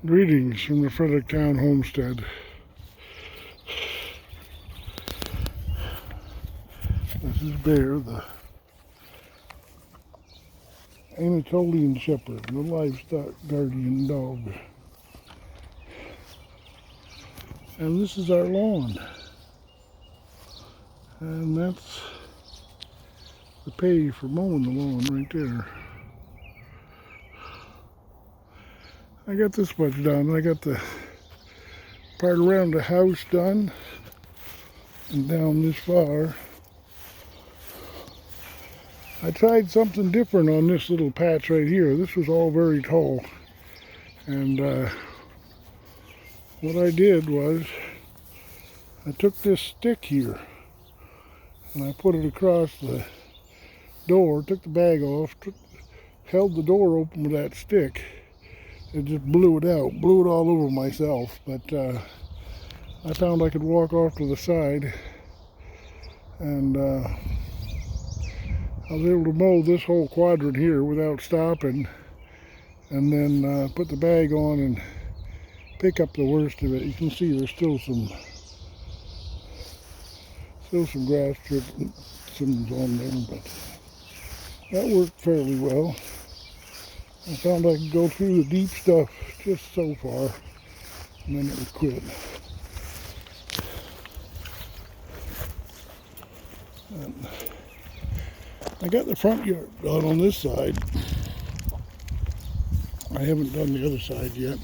Greetings from the Fredericktown homestead. This is Bear, the Anatolian Shepherd, the livestock guardian dog. And this is our lawn. And that's the pay for mowing the lawn right there. I got this much done. I got the part around the house done and down this far. I tried something different on this little patch right here. This was all very tall. And what I did was I took this stick here and I put it across the door, took the bag off, held the door open with that stick. It just blew it out, blew it all over myself, but I found I could walk off to the side, and I was able to mow this whole quadrant here without stopping, and then put the bag on and pick up the worst of it. You can see there's still some grass trims on there, but that worked fairly well. I found I could go through the deep stuff just so far, and then it would quit. And I got the front yard done on this side. I haven't done the other side yet.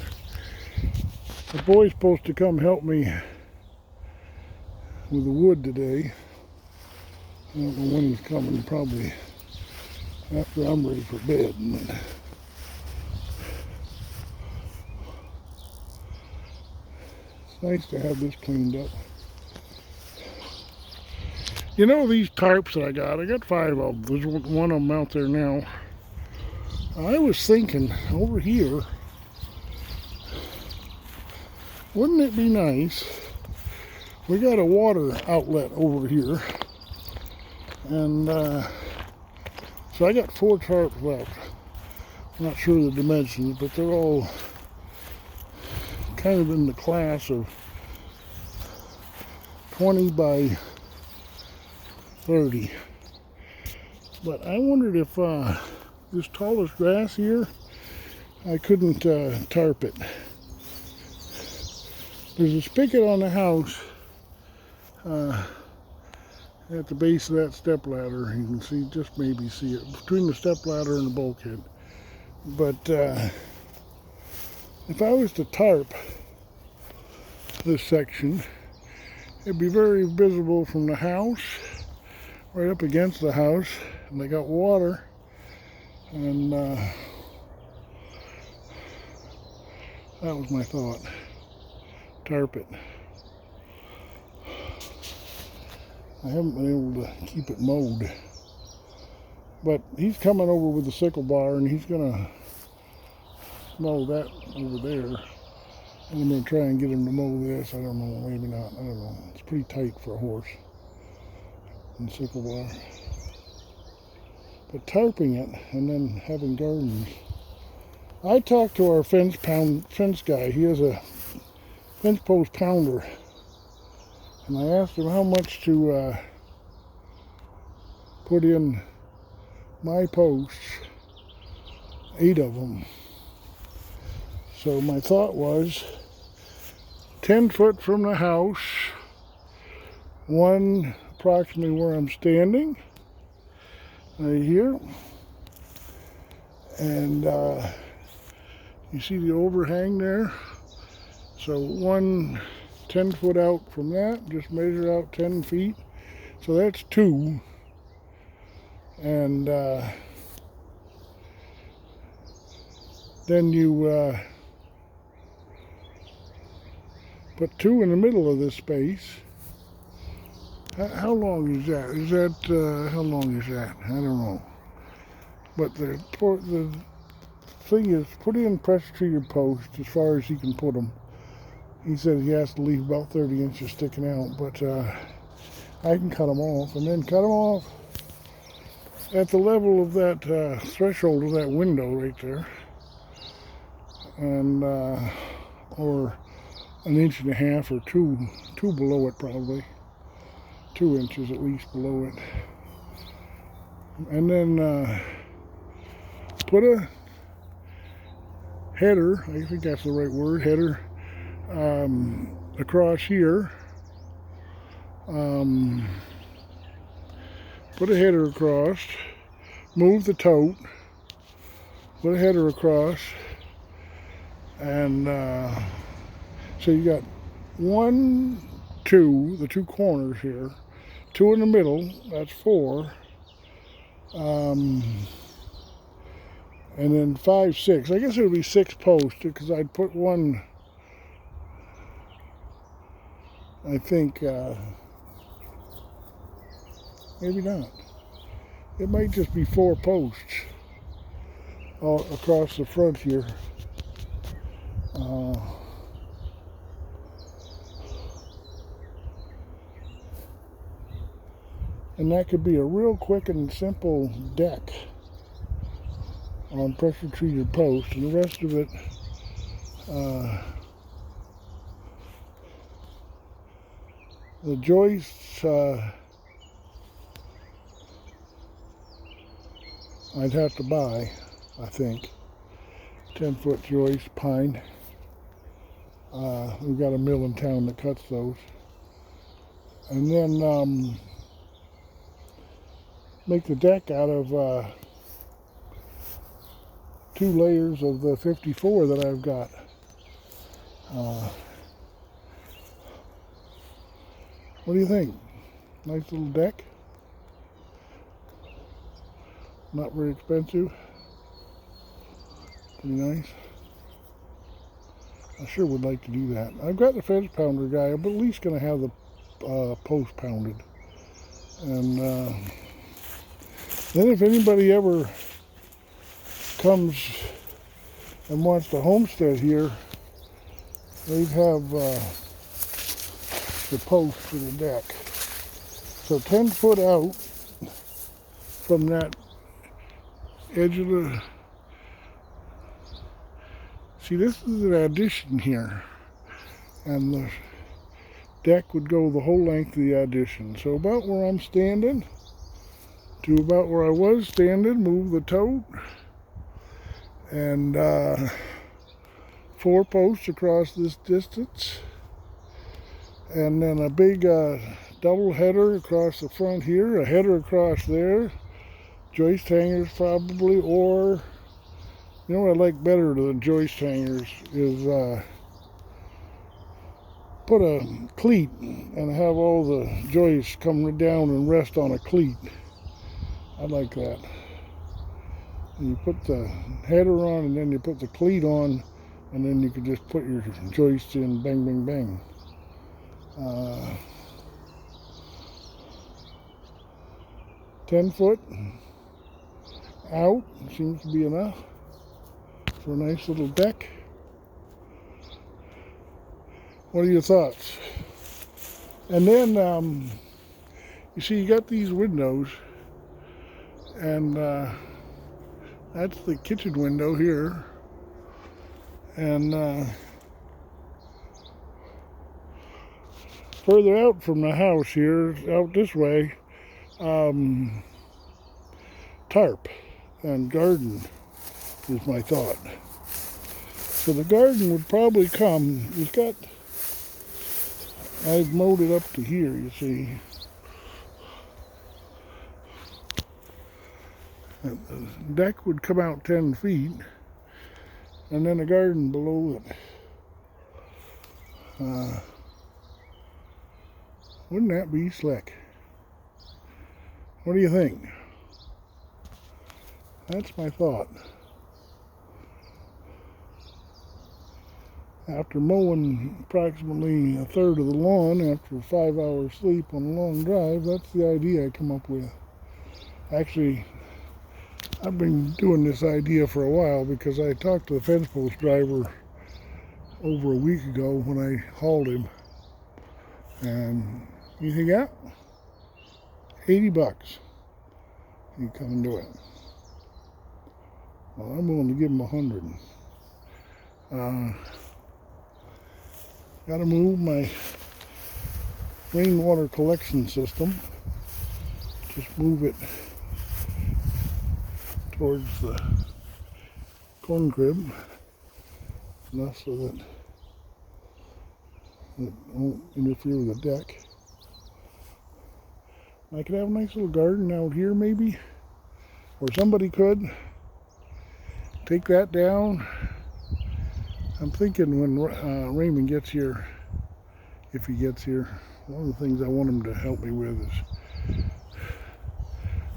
The boy's supposed to come help me with the wood today. I don't know when he's coming, probably after I'm ready for bed. Nice to have this cleaned up. You know these tarps that I got 5 of them. There's one of them out there now. I was thinking over here, wouldn't it be nice? We got a water outlet over here. And so I got 4 tarps left. I'm not sure the dimensions, but they're all kind of in the class of 20 by 30. But I wondered if this tallest grass here, I couldn't tarp it. There's a spigot on the house at the base of that step ladder. You can see, just maybe see it, between the step ladder and the bulkhead. But if I was to tarp this section, it'd be very visible from the house, right up against the house, and they got water, and that was my thought. Tarp it. I haven't been able to keep it mowed, but he's coming over with the sickle bar, and he's gonna mow that over there, and I'm gonna try and get him to mow this. I don't know, maybe not, I don't know. It's pretty tight for a horse and sickle bar. But tarping it and then having gardens. I talked to our fence guy. He has a fence post pounder, and I asked him how much to put in my posts, 8 of them. So my thought was 10 foot from the house, one approximately where I'm standing, right here, and you see the overhang there? So one 10 foot out from that, just measure out 10 feet. So that's 2. And then you put 2 in the middle of this space. How long is that? How long is that? I don't know. But the thing is, put in pressure treated posts as far as he can put them. He said he has to leave about 30 inches sticking out, but I can cut them off, and then cut them off at the level of that threshold of that window right there. and or an inch and a half or two below it, probably 2 inches at least below it, and then put a header, I think that's the right word, header, across here. Put a header across, move the tote, put a header across, and so you got 1, 2, the 2 corners here, 2 in the middle, that's 4, and then 5, 6. I guess it would be 6 posts because I'd put one, I think, maybe not. It might just be 4 posts all across the front here. And that could be a real quick and simple deck on pressure treated posts, and the rest of it the joists I'd have to buy, I think. 10-foot joist, pine. We've got a mill in town that cuts those. And then make the deck out of 2 layers of the 54 that I've got. What do you think? Nice little deck. Not very expensive. Pretty nice. I sure would like to do that. I've got the fence pounder guy. I'm at least going to have the post pounded. And then if anybody ever comes and wants to homestead here, they'd have the post for the deck. So 10 foot out from that edge of the, see, this is an addition here, and the deck would go the whole length of the addition. So about where I'm standing to about where I was standing, move the tote, and 4 posts across this distance, and then a big double header across the front here, a header across there, joist hangers probably, or you know what I like better than joist hangers is put a cleat and have all the joists come down and rest on a cleat. I like that. And you put the header on, and then you put the cleat on, and then you can just put your joists in, bang, bang, bang. 10 foot out seems to be enough for a nice little deck. What are your thoughts? And then you see, you got these windows, and that's the kitchen window here, and further out from the house here, out this way, tarp and garden is my thought. So the garden would probably come, it's got, I've mowed it up to here, you see. The deck would come out 10 feet, and then a garden below it. Wouldn't that be slick? What do you think? That's my thought. After mowing approximately a third of the lawn after a 5-hour sleep on a long drive, that's the idea I come up with. Actually, I've been doing this idea for a while because I talked to the fence post driver over a week ago when I hauled him. And he said, yeah, $80. You come and do it. Well, I'm willing to give him 100. Got to move my rainwater collection system. Just move it towards the corn crib, enough so that it won't interfere with the deck. I could have a nice little garden out here maybe, or somebody could take that down. I'm thinking when Raymond gets here, if he gets here, one of the things I want him to help me with is,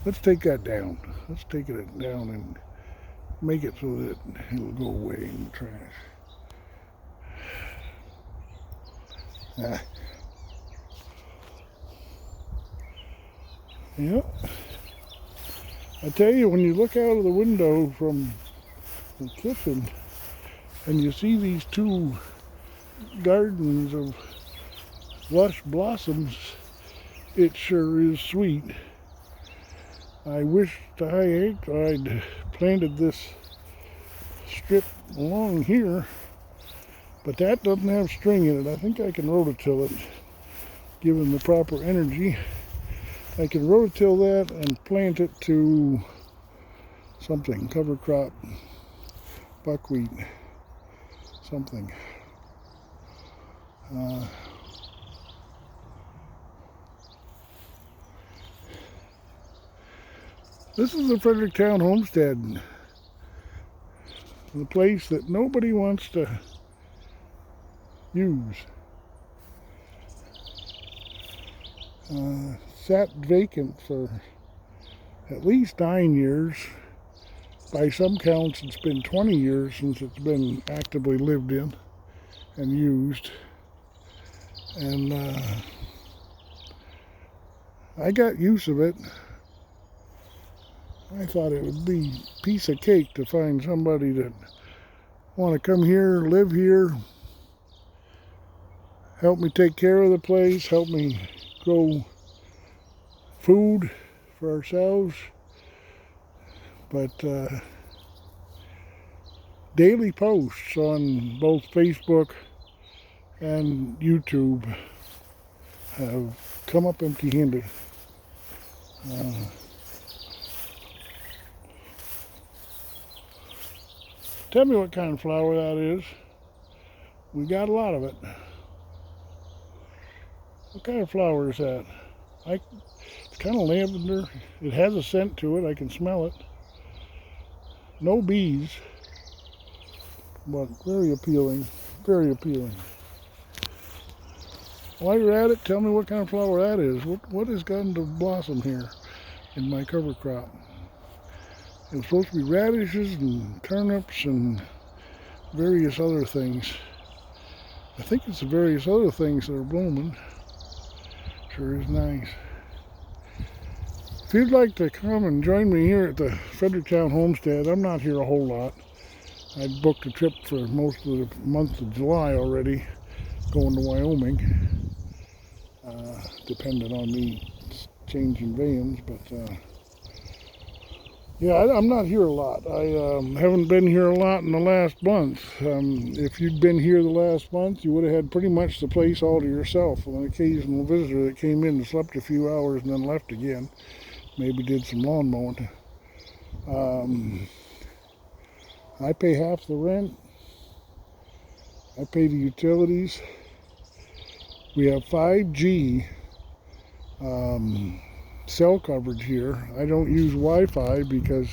let's take that down. Let's take it down and make it so that it'll go away in the trash. Yeah. I tell you, when you look out of the window from the kitchen and you see these two gardens of lush blossoms, it sure is sweet. I wish I'd planted this strip along here, but that doesn't have string in it. I think I can rototill it, given the proper energy. I can rototill that and plant it to something, cover crop, buckwheat, something. This is the Fredericktown homestead, the place that nobody wants to use. Sat vacant for at least 9 years. By some counts, it's been 20 years since it's been actively lived in and used. And I got use of it. I thought it would be a piece of cake to find somebody that want to come here, live here, help me take care of the place, help me grow food for ourselves. But daily posts on both Facebook and YouTube have come up empty-handed. Tell me what kind of flower that is. We got a lot of it. What kind of flower is that? It's kind of lavender. It has a scent to it. I can smell it. No bees, but very appealing. Very appealing. While you're at it, tell me what kind of flower that is. What has gotten to blossom here in my cover crop? It was supposed to be radishes and turnips and various other things. I think it's the various other things that are blooming. Sure is nice. If you'd like to come and join me here at the Fredericktown homestead, I'm not here a whole lot. I booked a trip for most of the month of July already, going to Wyoming, depending on me changing vans, but yeah, I'm not here a lot. I haven't been here a lot in the last month. If you'd been here the last month, you would have had pretty much the place all to yourself, with an occasional visitor that came in and slept a few hours and then left again. Maybe did some lawn mowing. I pay half the rent. I pay the utilities. We have 5G cell coverage here. I don't use Wi-Fi because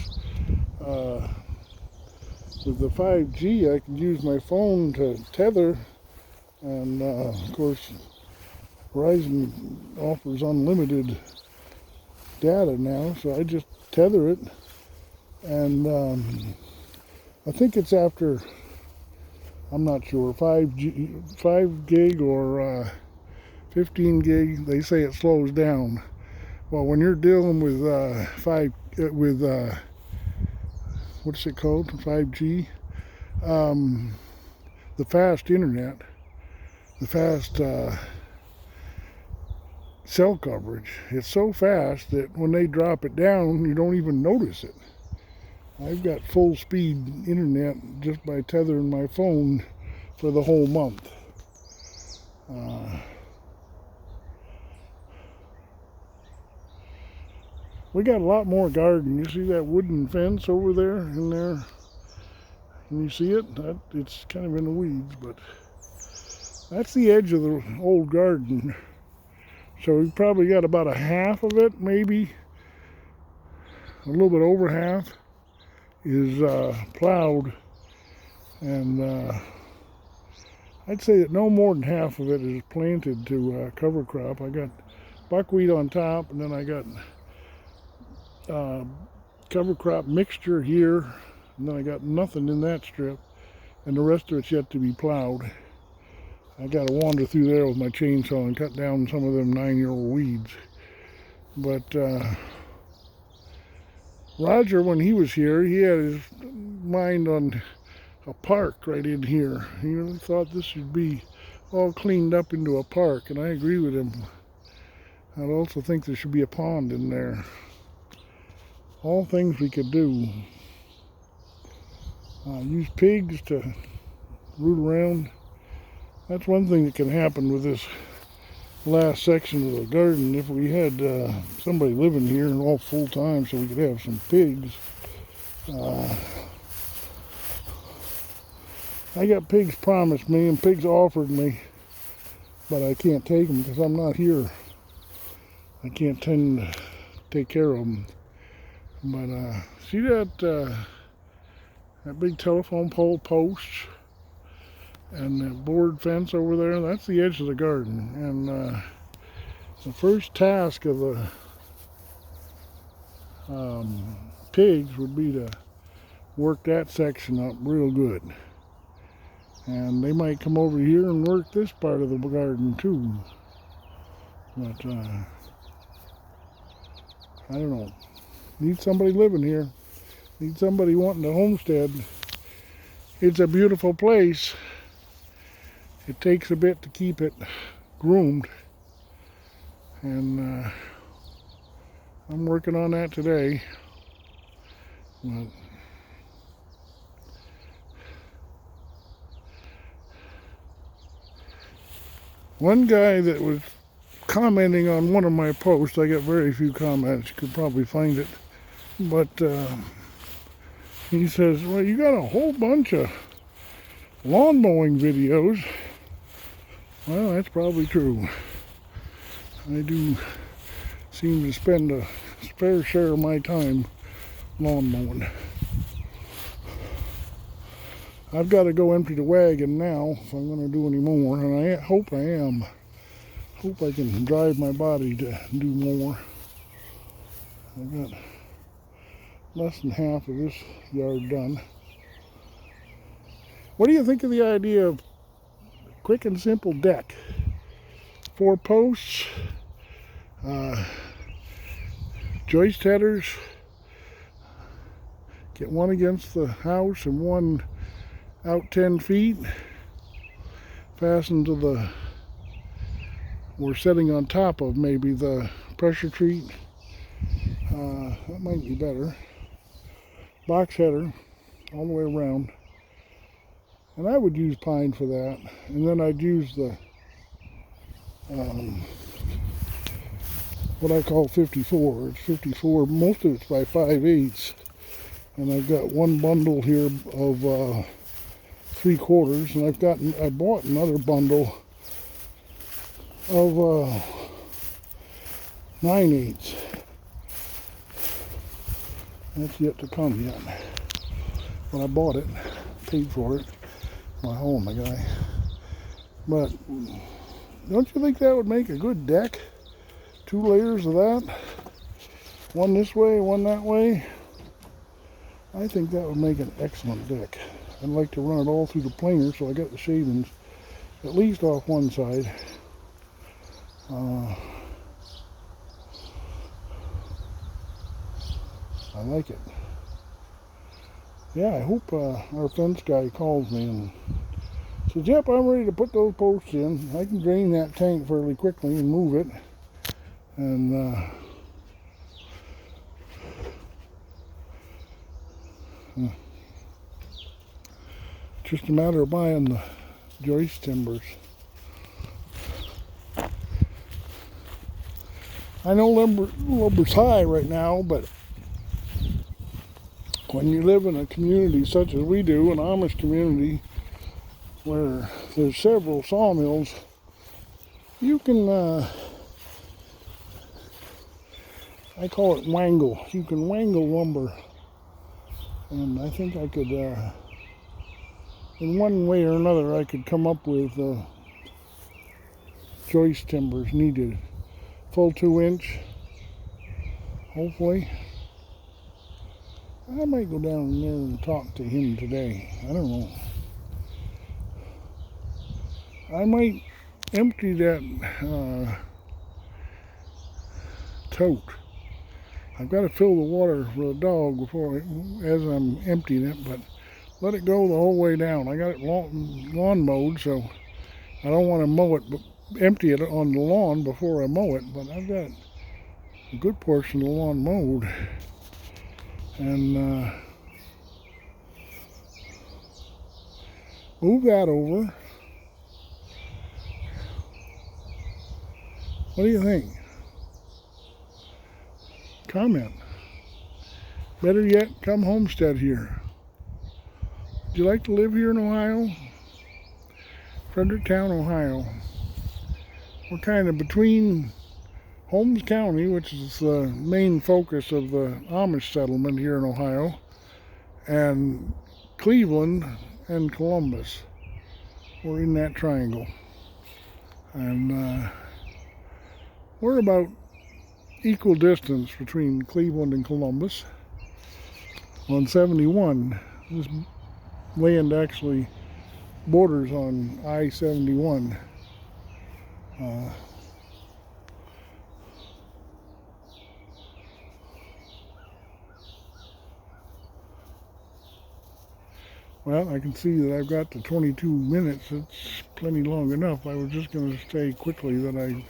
with the 5G I can use my phone to tether, and of course Verizon offers unlimited data now, so I just tether it, and I think it's after, I'm not sure, 5 gig or 15 gig, they say it slows down. Well, when you're dealing with what's it called, 5G, the fast internet, the fast cell coverage, it's so fast that when they drop it down, you don't even notice it. I've got full speed internet just by tethering my phone for the whole month. We got a lot more garden. You see that wooden fence over there in there? Can you see it? It's kind of in the weeds, but that's the edge of the old garden. So we probably got about a half of it, maybe a little bit over half is plowed, and I'd say that no more than half of it is planted to cover crop. I got buckwheat on top, and then I got cover crop mixture here, and then I got nothing in that strip, and the rest of it's yet to be plowed. I got to wander through there with my chainsaw and cut down some of them 9-year-old weeds. But Roger, when he was here, he had his mind on a park right in here. He really thought this should be all cleaned up into a park, and I agree with him. I'd also think there should be a pond in there. All things we could do. Use pigs to root around. That's one thing that can happen with this last section of the garden. If we had somebody living here and all full time so we could have some pigs. I got pigs promised me and pigs offered me, but I can't take them because I'm not here. I can't tend to take care of them. But see that big telephone pole post and that board fence over there? That's the edge of the garden. And the first task of the pigs would be to work that section up real good. And they might come over here and work this part of the garden too. But I don't know. Need somebody living here. Need somebody wanting to homestead. It's a beautiful place. It takes a bit to keep it groomed. And I'm working on that today. But one guy that was commenting on one of my posts, I got very few comments, you could probably find it, but he says, well, you got a whole bunch of lawn mowing videos. Well, that's probably true. I do seem to spend a fair share of my time lawn mowing. I've got to go empty the wagon now if I'm going to do any more, and I hope I am. Hope I can drive my body to do more. I've got less than half of this yard done. What do you think of the idea of a quick and simple deck? 4 posts, joist headers, get one against the house and one out 10 feet, fastened to the, we're sitting on top of maybe the pressure treat. That might be better. Box header all the way around. And I would use pine for that. And then I'd use the what I call 54. It's 54, most of it's by 5/8. And I've got one bundle here of 3/4, and I bought another bundle of 9/8. That's yet to come yet. But I bought it, paid for it. My home, my guy. But don't you think that would make a good deck? 2 layers of that. One this way, one that way. I think that would make an excellent deck. I'd like to run it all through the planer so I got the shavings at least off one side. I like it. Yeah, I hope our fence guy calls me and says, yep, I'm ready to put those posts in. I can drain that tank fairly quickly and move it. And Just a matter of buying the joist timbers. I know lumber's high right now, but when you live in a community such as we do, an Amish community, where there's several sawmills, you can, I call it wangle. You can wangle lumber. And I think I could, in one way or another, I could come up with joist timbers needed. Full 2-inch, hopefully. I might go down there and talk to him today. I don't know. I might empty that tote. I've got to fill the water for the dog as I'm emptying it, but let it go the whole way down. I got it lawn mowed, so I don't want to mow it, but empty it on the lawn before I mow it. But I've got a good portion of the lawn mowed, and move that over. What do you think? Comment. Better yet, come homestead here. Would you like to live here in Ohio? Fredericktown, Ohio. We're kind of between Holmes County, which is the main focus of the Amish settlement here in Ohio, and Cleveland and Columbus. We're in that triangle. And we're about equal distance between Cleveland and Columbus on 71. This land actually borders on I-71. Well, I can see that I've got the 22 minutes. It's plenty long enough. I was just going to say quickly that I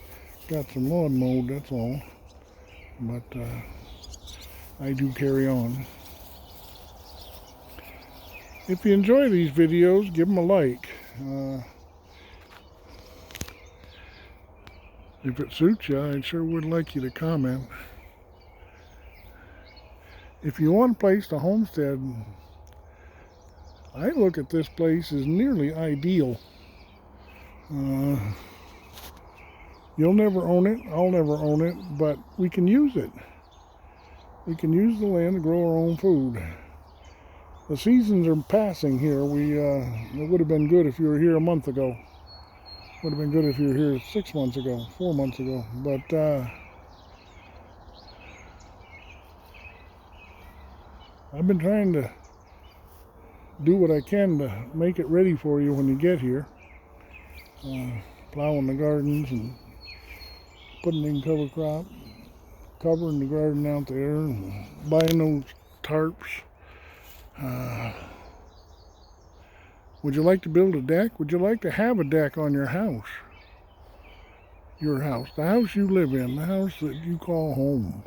got some lawn mowed, that's all. But I do carry on. If you enjoy these videos, give them a like. If it suits you, I sure would like you to comment. If you want a place to homestead, I look at this place as nearly ideal. You'll never own it, I'll never own it, but we can use it. We can use the land to grow our own food. The seasons are passing here. It would have been good if you were here a month ago. Would have been good if you were here 6 months ago, 4 months ago. But I've been trying to do what I can to make it ready for you when you get here. Plowing the gardens and putting in cover crop, covering the garden out there, and buying those tarps. Would you like to build a deck? Would you like to have a deck on your house? Your house, the house you live in, the house that you call home.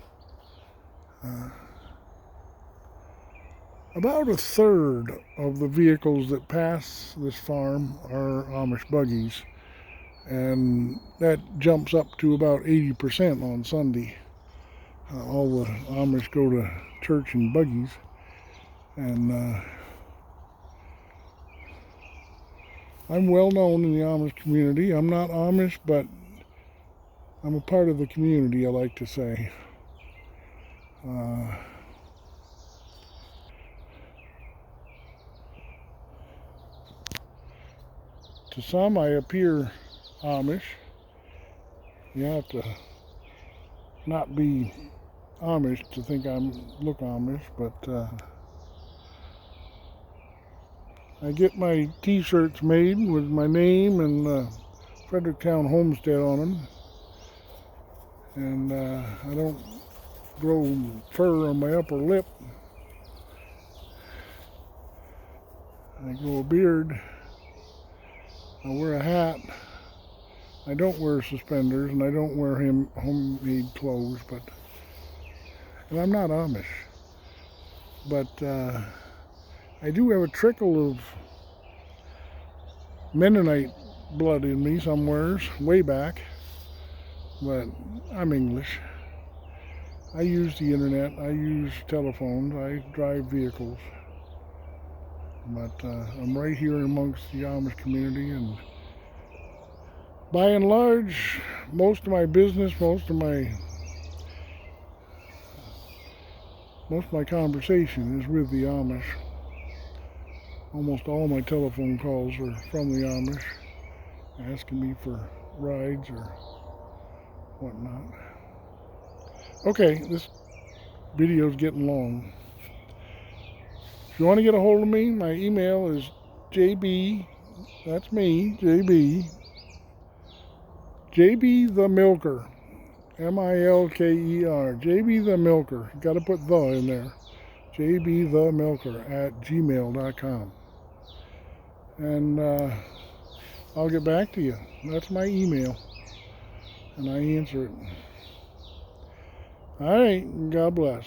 About a third of the vehicles that pass this farm are Amish buggies, and that jumps up to about 80% on Sunday. All the Amish go to church in buggies, and I'm well known in the Amish community. I'm not Amish, but I'm a part of the community, I like to say. To some, I appear Amish. You have to not be Amish to think I look Amish, but I get my t-shirts made with my name and Fredericktown Homestead on them, and I don't grow fur on my upper lip. I grow a beard. I wear a hat. I don't wear suspenders, and I don't wear homemade clothes, and I'm not Amish. But I do have a trickle of Mennonite blood in me somewheres, way back, but I'm English. I use the internet, I use telephones, I drive vehicles, but I'm right here amongst the Amish community, and by and large, most of my business, most of my conversation is with the Amish. Almost all my telephone calls are from the Amish, asking me for rides or whatnot. Okay, this video's getting long. If you want to get a hold of me, my email is JB, that's me, Jbthemilker, Milker, Jbthemilker. You got to put the in there. Jbthemilker@gmail.com. And I'll get back to you. That's my email, and I answer it. All right, God bless.